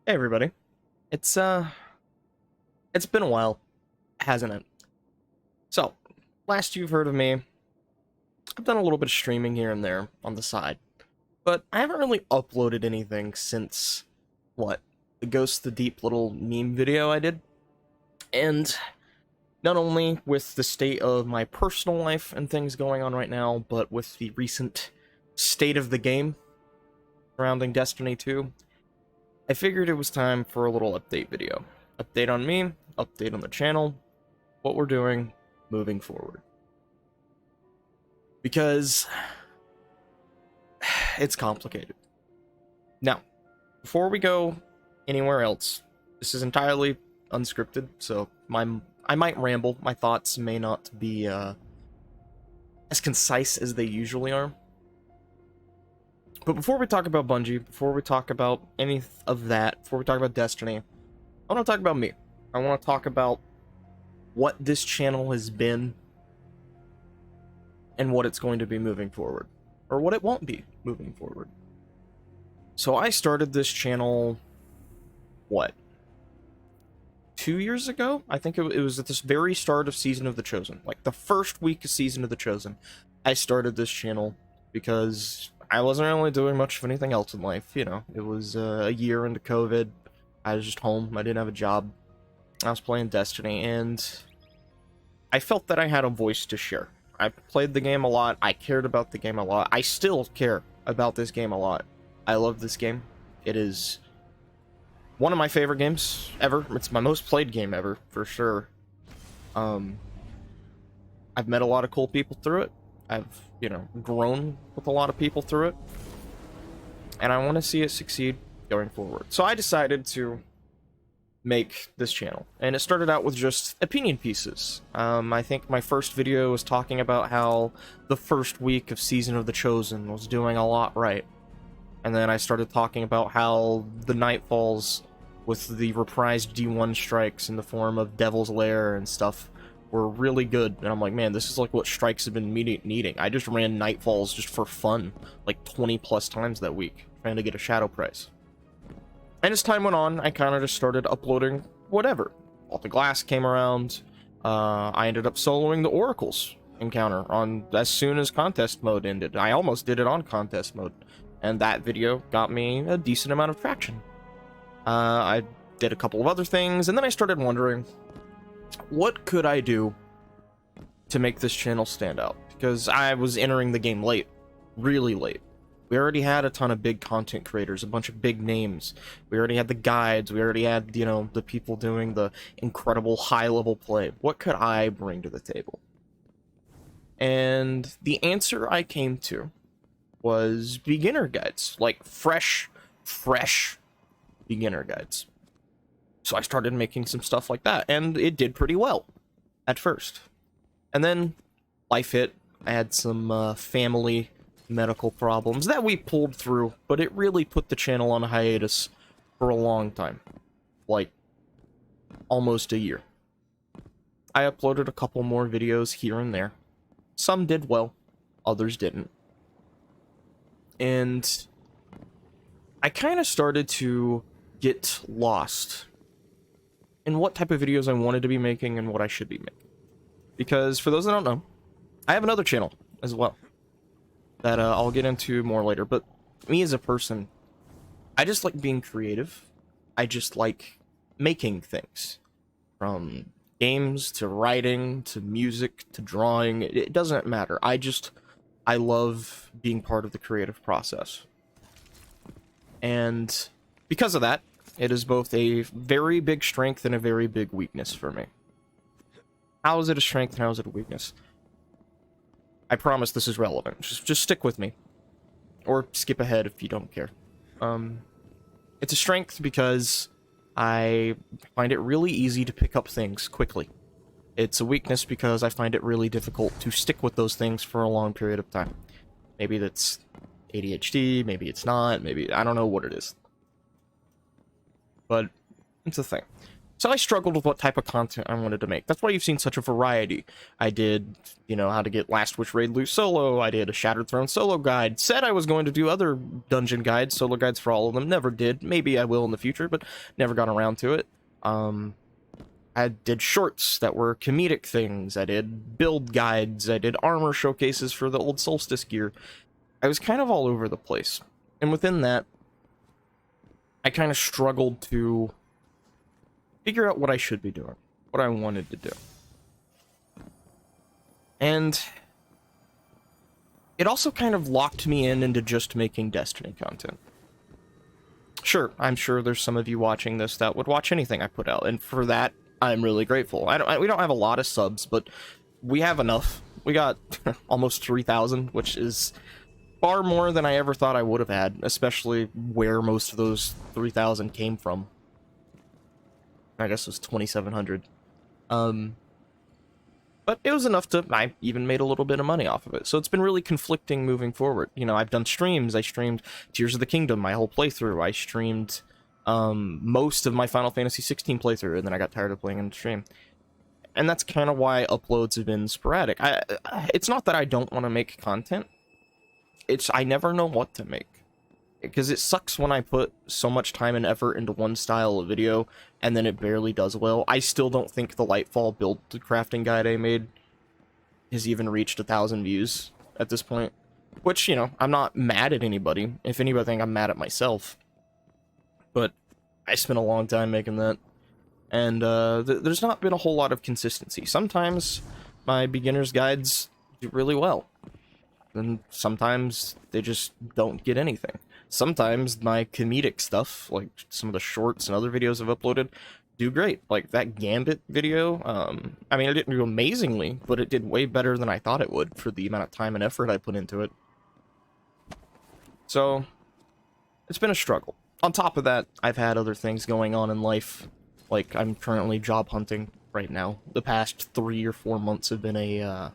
Hey everybody. It's it's been a while, hasn't it? So, last you've heard of me, I've done a little bit of streaming here and there on the side, but I haven't really uploaded anything since what? The Ghost the Deep little meme video I did. And not only with the state of my personal life and things going on right now, but with the recent state of the game surrounding Destiny 2, I figured it was time for a little update video. Update on me, update on the channel, what we're doing moving forward. Because it's complicated. Now, before we go anywhere else, this is entirely unscripted, so I might ramble. My thoughts may not be as concise as they usually are. But before we talk about Bungie, before we talk about any of that, before we talk about Destiny, I want to talk about me. I want to talk about what this channel has been and what it's going to be moving forward, or what it won't be moving forward. So I started this channel, what, 2 years ago? I think it was at this very start of Season of the Chosen, like the first week of Season of the Chosen. I started this channel because I wasn't really doing much of anything else in life, you know. It was a year into COVID. I was just home. I didn't have a job. I was playing Destiny, and I felt that I had a voice to share. I played the game a lot. I cared about the game a lot. I still care about this game a lot. I love this game. It is one of my favorite games ever. It's my most played game ever, for sure. I've met a lot of cool people through it. I've, grown with a lot of people through it. And I want to see it succeed going forward. So I decided to make this channel. And it started out with just opinion pieces. I think my first video was talking about how the first week of Season of the Chosen was doing a lot right. And then I started talking about how the Nightfalls with the reprised D1 strikes in the form of Devil's Lair and stuff were really good. And I'm like, man, this is like what strikes have been needing. I just ran Nightfalls just for fun, like 20 plus times that week, trying to get a shadow price. And as time went on, I kind of just started uploading whatever. All the Glass came around. I ended up soloing the Oracles encounter on as soon as contest mode ended. I almost did it on contest mode, and that video got me a decent amount of traction. I did a couple of other things, and then I started wondering, what could I do to make this channel stand out? Because I was entering the game late, really late. We already had a ton of big content creators, a bunch of big names. We already had the guides. We already had, the people doing the incredible high-level play. What could I bring to the table? And the answer I came to was beginner guides, like fresh beginner guides. So I started making some stuff like that, and it did pretty well at first. And then life hit. I had some family medical problems that we pulled through, but it really put the channel on a hiatus for a long time, like almost a year. I uploaded a couple more videos here and there. Some did well, others didn't. And I kind of started to get lost in what type of videos I wanted to be making and what I should be making. Because for those that don't know, I have another channel as well that I'll get into more later. But me as a person, I just like being creative. I just like making things. From games to writing to music to drawing, it doesn't matter. I love being part of the creative process. And because of that, it is both a very big strength and a very big weakness for me. How is it a strength and how is it a weakness? I promise this is relevant. Just stick with me. Or skip ahead if you don't care. It's a strength because I find it really easy to pick up things quickly. It's a weakness because I find it really difficult to stick with those things for a long period of time. Maybe that's ADHD, maybe it's not, maybe I don't know what it is. But it's a thing. So I struggled with what type of content I wanted to make. That's why you've seen such a variety. I did, you know, how to get Last Witch Raid loot solo. I did a Shattered Throne solo guide. Said I was going to do other dungeon guides, solo guides for all of them. Never did. Maybe I will in the future, but never got around to it. I did shorts that were comedic things. I did build guides. I did armor showcases for the old Solstice gear. I was kind of all over the place. And within that, I kind of struggled to figure out what I should be doing, what I wanted to do. And it also kind of locked me into just making Destiny content. Sure, I'm sure there's some of you watching this that would watch anything I put out, and for that, I'm really grateful. We don't have a lot of subs, but we have enough. We got almost 3,000, which is far more than I ever thought I would have had, especially where most of those 3,000 came from. I guess it was 2,700. But it was enough to, I even made a little bit of money off of it. So it's been really conflicting moving forward. You know, I've done streams. I streamed Tears of the Kingdom, my whole playthrough. I streamed most of my Final Fantasy 16 playthrough, and then I got tired of playing in the stream. And that's kind of why uploads have been sporadic. It's not that I don't want to make content. It's I never know what to make. Because it sucks when I put so much time and effort into one style of video, and then it barely does well. I still don't think the Lightfall build crafting guide I made has even reached 1,000 views at this point. Which, you know, I'm not mad at anybody. If anything, I'm mad at myself. But I spent a long time making that. And there's not been a whole lot of consistency. Sometimes my beginner's guides do really well. And sometimes they just don't get anything. Sometimes my comedic stuff, like some of the shorts and other videos I've uploaded, do great. Like that Gambit video, I mean, it didn't do amazingly, but it did way better than I thought it would for the amount of time and effort I put into it. So, it's been a struggle. On top of that, I've had other things going on in life. Like, I'm currently job hunting right now. The past 3 or 4 months have been a,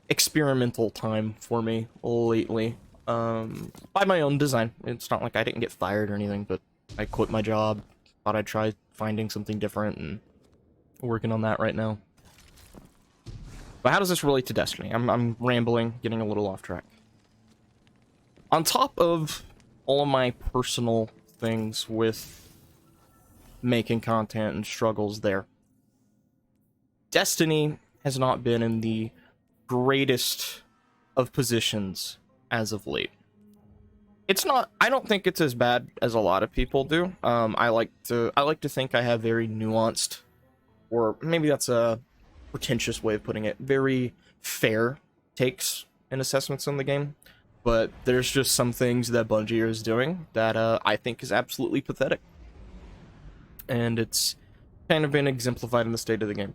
experimental time for me lately. By my own design. It's not like I didn't get fired or anything, but I quit my job, thought I'd try finding something different, and working on that right now. But how does this relate to Destiny? I'm rambling, getting a little off track. On top of all of my personal things with making content and struggles there, Destiny has not been in the greatest of positions as of late. It's not, I don't think it's as bad as a lot of people do. I like to think I have very nuanced, or maybe that's a pretentious way of putting it, very fair takes and assessments on the game. But there's just some things that Bungie is doing that I think is absolutely pathetic. And it's kind of been exemplified in the state of the game.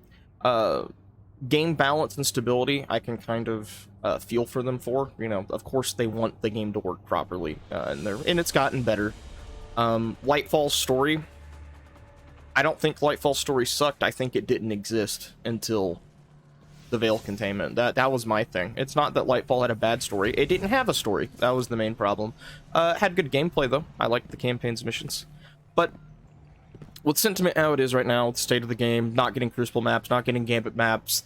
Game balance and stability, I can kind of feel for them for. You know, of course they want the game to work properly, and it's gotten better. Lightfall's story, I don't think Lightfall's story sucked. I think it didn't exist until the Veil containment. That was my thing. It's not that Lightfall had a bad story. It didn't have a story. That was the main problem. It had good gameplay, though. I liked the campaign's missions. But with Sentiment how it is right now, the state of the game, not getting Crucible maps, not getting Gambit maps,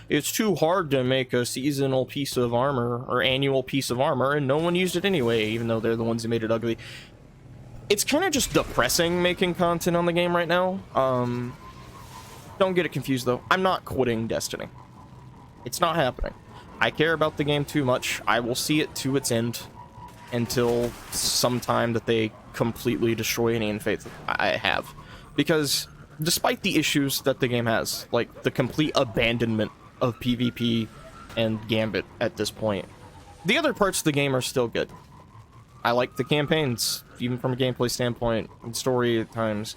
it's too hard to make a seasonal piece of armor, or annual piece of armor, and no one used it anyway, even though they're the ones who made it ugly. It's kind of just depressing making content on the game right now. Don't get it confused, though. I'm not quitting Destiny. It's not happening. I care about the game too much. I will see it to its end until sometime that they completely destroy any in faith I have. Because despite the issues that the game has, like the complete abandonment of PvP and Gambit at this point, the other parts of the game are still good. I like the campaigns, even from a gameplay standpoint, and story at times.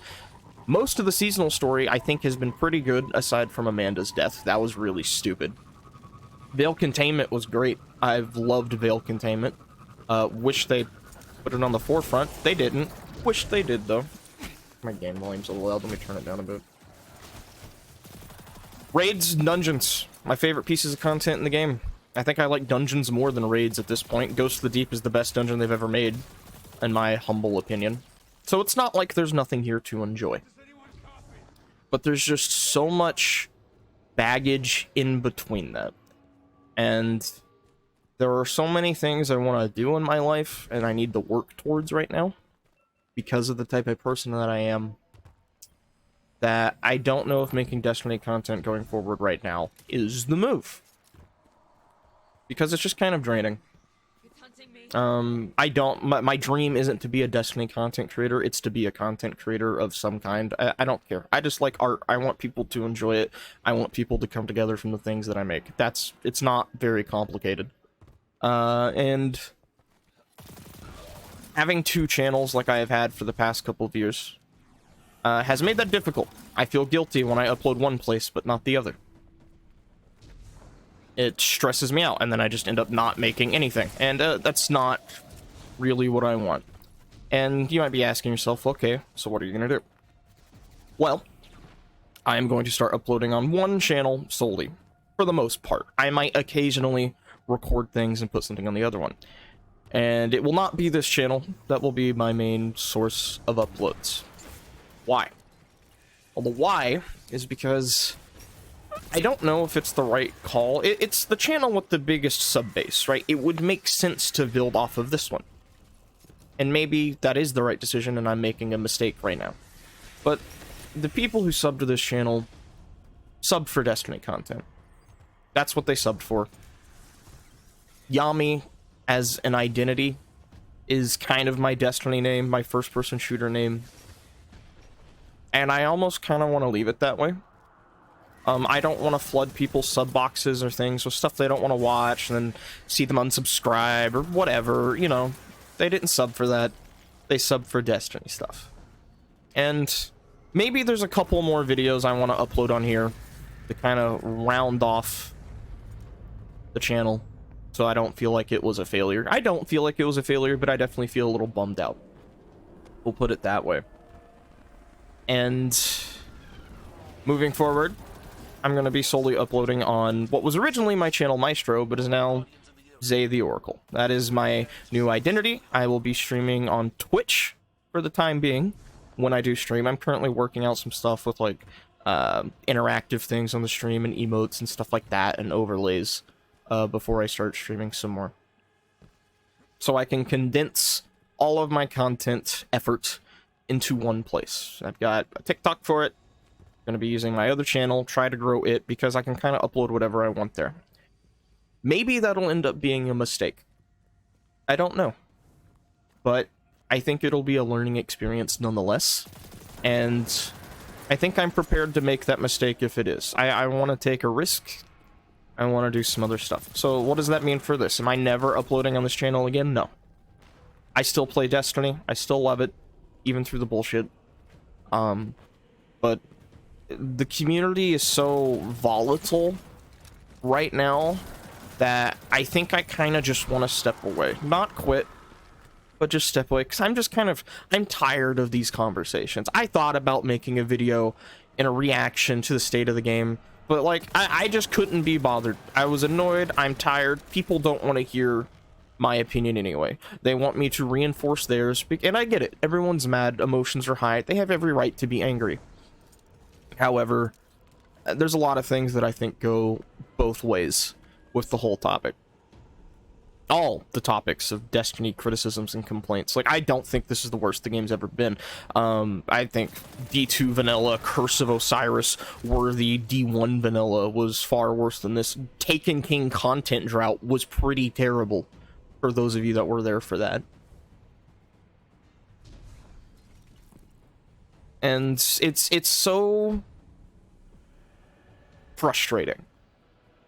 Most of the seasonal story, I think, has been pretty good, aside from Amanda's death. That was really stupid. Veil Containment was great. I've loved Veil Containment. Wish they put it on the forefront. They didn't. Wish they did, though. My game volume's a little loud. Let me turn it down a bit. Raids and dungeons. My favorite pieces of content in the game. I think I like dungeons more than raids at this point. Ghost of the Deep is the best dungeon they've ever made, in my humble opinion. So it's not like there's nothing here to enjoy. but there's just so much baggage in between that. And there are so many things I want to do in my life and I need to work towards right now because of the type of person that I am, that I don't know if making Destiny content going forward right now is the move. Because it's just kind of draining. My dream isn't to be a Destiny content creator, it's to be a content creator of some kind. I don't care. I just like art. I want people to enjoy it. I want people to come together from the things that I make. It's not very complicated. And having 2 channels like I have had for the past couple of years has made that difficult. I feel guilty when I upload one place but not the other. It stresses me out, and then I just end up not making anything. And that's not really what I want. And you might be asking yourself, okay, so what are you going to do? Well, I am going to start uploading on one channel solely, for the most part. I might occasionally record things and put something on the other one. And it will not be this channel. That will be my main source of uploads. Why? Well, the why is because I don't know if it's the right call. It's the channel with the biggest sub base, right? It would make sense to build off of this one. And maybe that is the right decision and I'm making a mistake right now. But the people who sub to this channel subbed for Destiny content. That's what they subbed for. Yami as an identity is kind of my Destiny name, my first-person shooter name. And I almost kind of want to leave it that way. I don't want to flood people's sub boxes or things with stuff they don't want to watch and then see them unsubscribe or whatever, you know. They didn't sub for that. They subbed for Destiny stuff. And maybe there's a couple more videos I want to upload on here to kind of round off the channel so I don't feel like it was a failure. I don't feel like it was a failure, but I definitely feel a little bummed out. We'll put it that way. And moving forward, I'm going to be solely uploading on what was originally my channel Maestro, but is now Zay the Oracle. That is my new identity. I will be streaming on Twitch for the time being when I do stream. I'm currently working out some stuff with like interactive things on the stream and emotes and stuff like that and overlays before I start streaming some more. So I can condense all of my content effort into one place. I've got a TikTok for it. Going to be using my other channel, try to grow it, because I can kind of upload whatever I want there. Maybe that'll end up being a mistake. I don't know. But I think it'll be a learning experience nonetheless. And I think I'm prepared to make that mistake if it is. I want to take a risk. I want to do some other stuff. So what does that mean for this? Am I never uploading on this channel again? No. I still play Destiny. I still love it, even through the bullshit. But the community is so volatile right now that I think I kind of just want to step away. Not quit, but just step away, because I'm tired of these conversations. I thought about making a video in a reaction to the state of the game, but like, I just couldn't be bothered. I was annoyed, I'm tired, people don't want to hear my opinion anyway. They want me to reinforce theirs, and I get it. Everyone's mad, emotions are high, they have every right to be angry. However, there's a lot of things that I think go both ways with the whole topic. All the topics of Destiny criticisms and complaints. Like, I don't think this is the worst the game's ever been. I think D2 vanilla, Curse of Osiris, worthy D1 vanilla was far worse than this. Taken King content drought was pretty terrible, for those of you that were there for that. And it's so frustrating.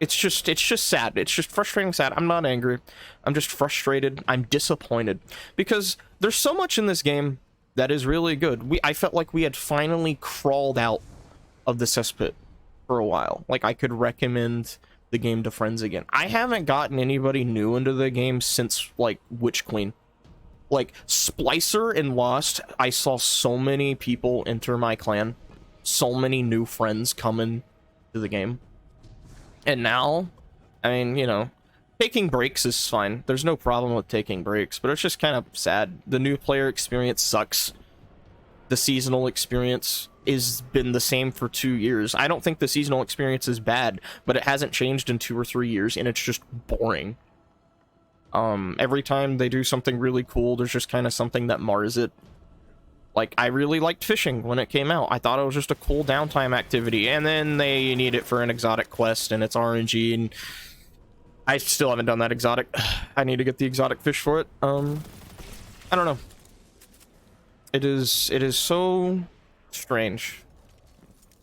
It's just sad. It's just frustrating, sad. I'm not angry. I'm just frustrated. I'm disappointed. Because there's so much in this game that is really good. I felt like we had finally crawled out of the cesspit for a while. Like, I could recommend the game to friends again. I haven't gotten anybody new into the game since, like, Witch Queen. Like, Splicer in Lost, I saw so many people enter my clan. So many new friends coming to the game. And now, I mean, you know, taking breaks is fine. There's no problem with taking breaks, but it's just kind of sad. The new player experience sucks. The seasonal experience, is been the same for 2 years. I don't think the seasonal experience is bad, but it hasn't changed in 2 or 3 years, and it's just boring. Every time they do something really cool, there's just kind of something that mars it. Like, I really liked fishing when it came out. I thought it was just a cool downtime activity, and then they need it for an exotic quest, and it's RNG, and I still haven't done that exotic. I need to get the exotic fish for it. I don't know. It is so strange,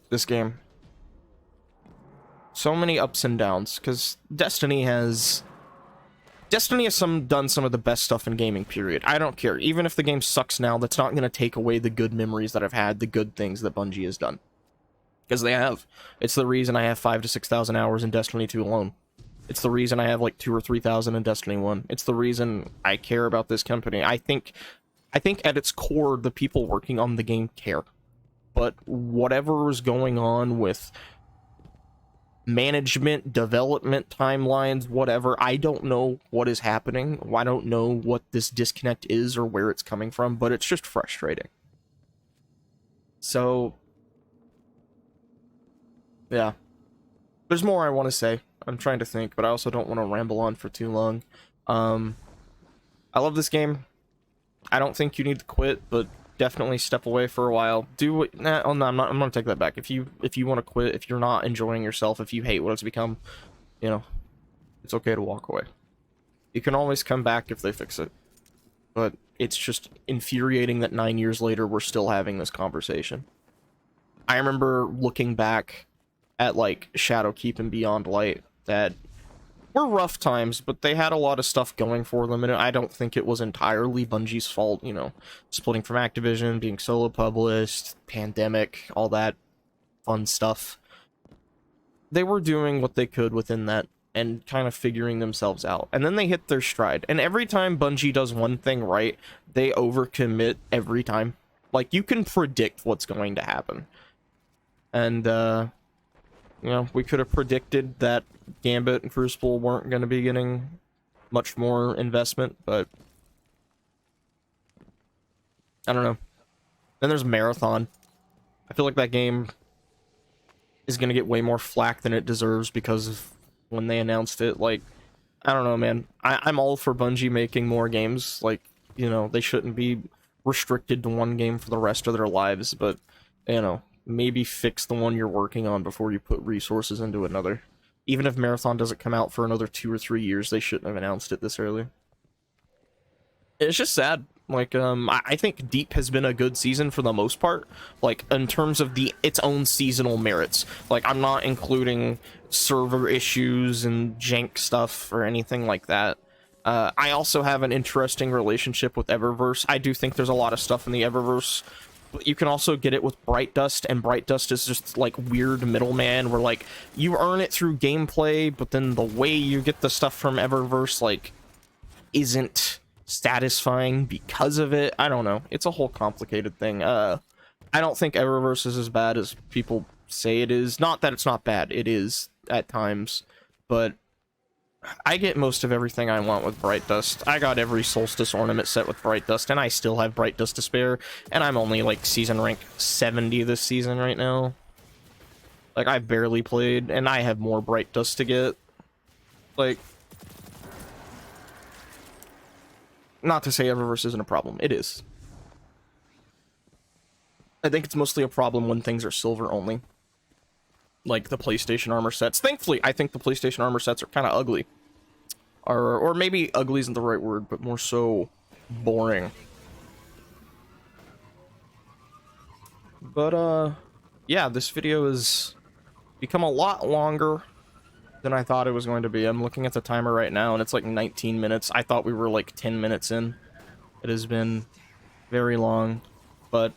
this game. So many ups and downs, because Destiny has done some of the best stuff in gaming, period. I don't care. Even if the game sucks now, that's not going to take away the good memories that I've had, the good things that Bungie has done. Because they have. It's the reason I have 5,000 to 6,000 hours in Destiny 2 alone. It's the reason I have like 2,000 or 3,000 in Destiny 1. It's the reason I care about this company. I think at its core, the people working on the game care. But whatever is going on with management, development timelines, whatever, I don't know what is happening. I don't know what this disconnect is or where it's coming from, but it's just frustrating. So, yeah. There's more I want to say. I'm trying to think, but I also don't want to ramble on for too long. I love this game. I don't think you need to quit, but definitely step away for a while. Do what... Nah, oh no, I'm gonna take that back. If you want to quit, if you're not enjoying yourself, if you hate what it's become, you know, it's okay to walk away. You can always come back if they fix it. But it's just infuriating that 9 years later we're still having this conversation. I remember looking back at, like, Shadowkeep and Beyond Light that were rough times, but they had a lot of stuff going for them, and I don't think it was entirely Bungie's fault, you know, splitting from Activision, being solo published, pandemic, all that fun stuff. They were doing what they could within that and kind of figuring themselves out, and then they hit their stride. And every time Bungie does one thing right, they overcommit every time. Like, you can predict what's going to happen. And you know, we could have predicted that Gambit and Crucible weren't going to be getting much more investment, but I don't know. Then there's Marathon. I feel like that game is going to get way more flack than it deserves because of when they announced it. Like, I don't know, man. I'm all for Bungie making more games. Like, you know, they shouldn't be restricted to one game for the rest of their lives, but, you know, maybe fix the one you're working on before you put resources into another. Even if Marathon doesn't come out for another 2 or 3 years, they shouldn't have announced it this early. It's just sad. Like, I think Deep has been a good season for the most part. Like, in terms of its own seasonal merits. Like, I'm not including server issues and jank stuff or anything like that. I also have an interesting relationship with Eververse. I do think there's a lot of stuff in the Eververse. But you can also get it with Bright Dust, and Bright Dust is just, like, weird middleman, where, like, you earn it through gameplay, but then the way you get the stuff from Eververse, like, isn't satisfying because of it. I don't know. It's a whole complicated thing. I don't think Eververse is as bad as people say it is. Not that it's not bad. It is, at times. But I get most of everything I want with Bright Dust. I got every Solstice ornament set with Bright Dust, and I still have Bright Dust to spare, and I'm only, like, season rank 70 this season right now. Like, I barely played, and I have more Bright Dust to get. Like, not to say Eververse isn't a problem. It is. I think it's mostly a problem when things are silver only. Like the PlayStation armor sets. Thankfully, I think the PlayStation armor sets are kind of ugly. Or maybe ugly isn't the right word, but more so boring. But, yeah, this video has become a lot longer than I thought it was going to be. I'm looking at the timer right now, and it's like 19 minutes. I thought we were like 10 minutes in. It has been very long. But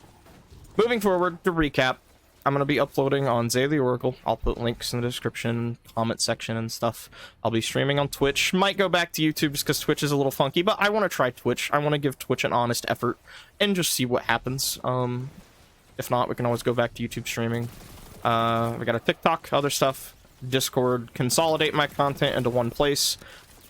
moving forward, to recap, I'm going to be uploading on Zay the Oracle. I'll put links in the description, comment section, and stuff. I'll be streaming on Twitch. Might go back to YouTube just because Twitch is a little funky, but I want to try Twitch. I want to give Twitch an honest effort and just see what happens. If not, we can always go back to YouTube streaming. We got a TikTok, other stuff, Discord, consolidate my content into one place.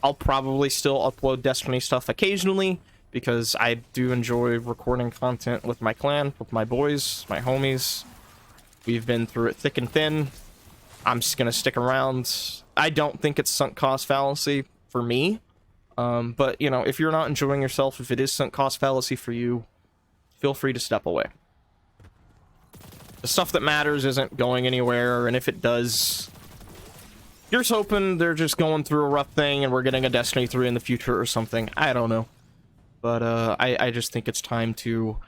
I'll probably still upload Destiny stuff occasionally, because I do enjoy recording content with my clan, with my boys, my homies. We've been through it thick and thin. I'm just gonna stick around. I don't think it's sunk cost fallacy for me. But, you know, if you're not enjoying yourself, if it is sunk cost fallacy for you, feel free to step away. The stuff that matters isn't going anywhere, and if it does, here's hoping they're just going through a rough thing and we're getting a Destiny 3 in the future or something. I don't know. But I just think it's time to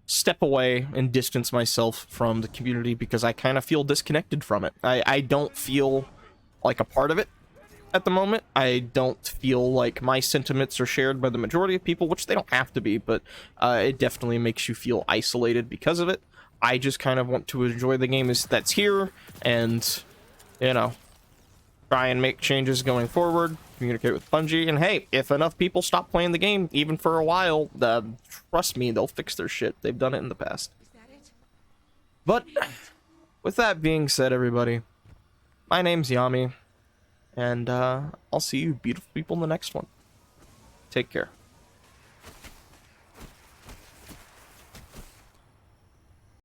step away and distance myself from the community because I kind of feel disconnected from it. I don't feel like a part of it at the moment. I don't feel like my sentiments are shared by the majority of people, which they don't have to be, but it definitely makes you feel isolated because of it. I just kind of want to enjoy the game that's here and, you know, try and make changes going forward, communicate with Bungie, and hey, if enough people stop playing the game, even for a while, trust me, they'll fix their shit. They've done it in the past. But, with that being said, everybody, my name's Yami, and I'll see you beautiful people in the next one. Take care.